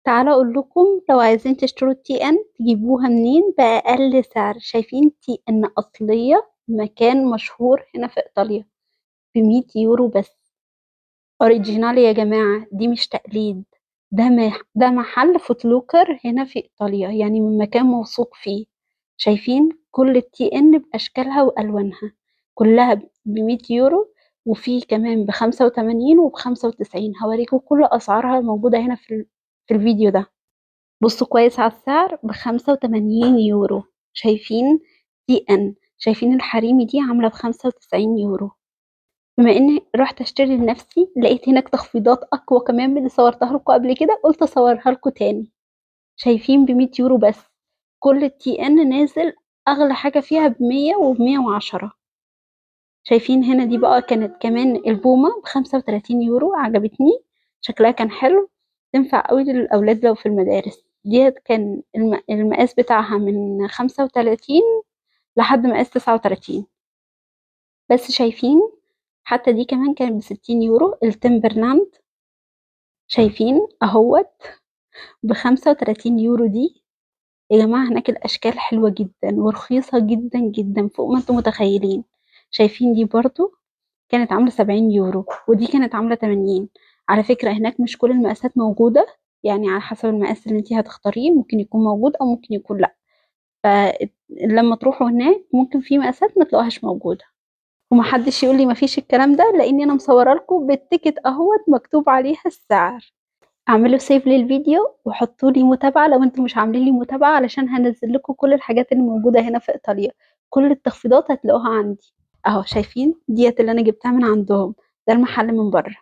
تعالوا اقول لكم لو عايزين تشتروا التي ان تجيبوها منين باقل سعر. شايفين تي ان اصليه، مكان مشهور هنا في ايطاليا، ب100 يورو بس. اوريجينال يا جماعه، دي مش تقليد. ده محل فوتلوكر هنا في ايطاليا، يعني من مكان موثوق فيه. شايفين كل التي ان باشكالها والوانها، كلها ب100 يورو. وفي كمان ب85 وب95. هوريكم كل اسعارها موجوده هنا في الفيديو ده. بصوا كويس على السعر، ب85 يورو. شايفين دي ان، شايفين الحريمي دي عاملة ب95 يورو. بما اني رحت اشتري لنفسي لقيت هناك تخفيضات اقوى كمان من اللي صورتها لكم قبل كده، قلت اصورها لكم تاني. شايفين ب100 يورو بس. كل التي ان نازل، اغلى حاجة فيها ب100 وب110. شايفين هنا دي بقى كانت كمان البومة ب35 يورو، عجبتني. شكلها كان حلو، تنفع قوي للأولاد لو في المدارس. ديت كان المقاس بتاعها من 35 لحد مقاس 39 بس. شايفين حتى دي كمان كانت ب60 يورو، التمبرلاند. شايفين اهوت ب35 يورو دي. يا جماعة هناك الأشكال حلوة جدا ورخيصة جدا جدا فوق ما انتم متخيلين. شايفين دي برضو كانت عاملة 70 يورو، ودي كانت عاملة 80. على فكرة هناك مش كل المقاسات موجودة، يعني على حسب المقاس اللي انتي هتختاريه ممكن يكون موجود أو ممكن يكون لأ. فلما تروحوا هناك ممكن في مقاسات ما تلاقوهاش موجودة. ومحدش يقول لي مفيش الكلام ده، لأني أنا مصورة لكم بالتيكت أهوت مكتوب عليها السعر. اعملوا سيف للفيديو وحطوا لي متابعة لو انتم مش عاملين لي متابعة، علشان هنزل لكم كل الحاجات اللي موجودة هنا في إيطاليا. كل التخفيضات هتلاقوها عندي. اهو شايفين ديت اللي انا جبتها من عندهم، ده المحل من بره.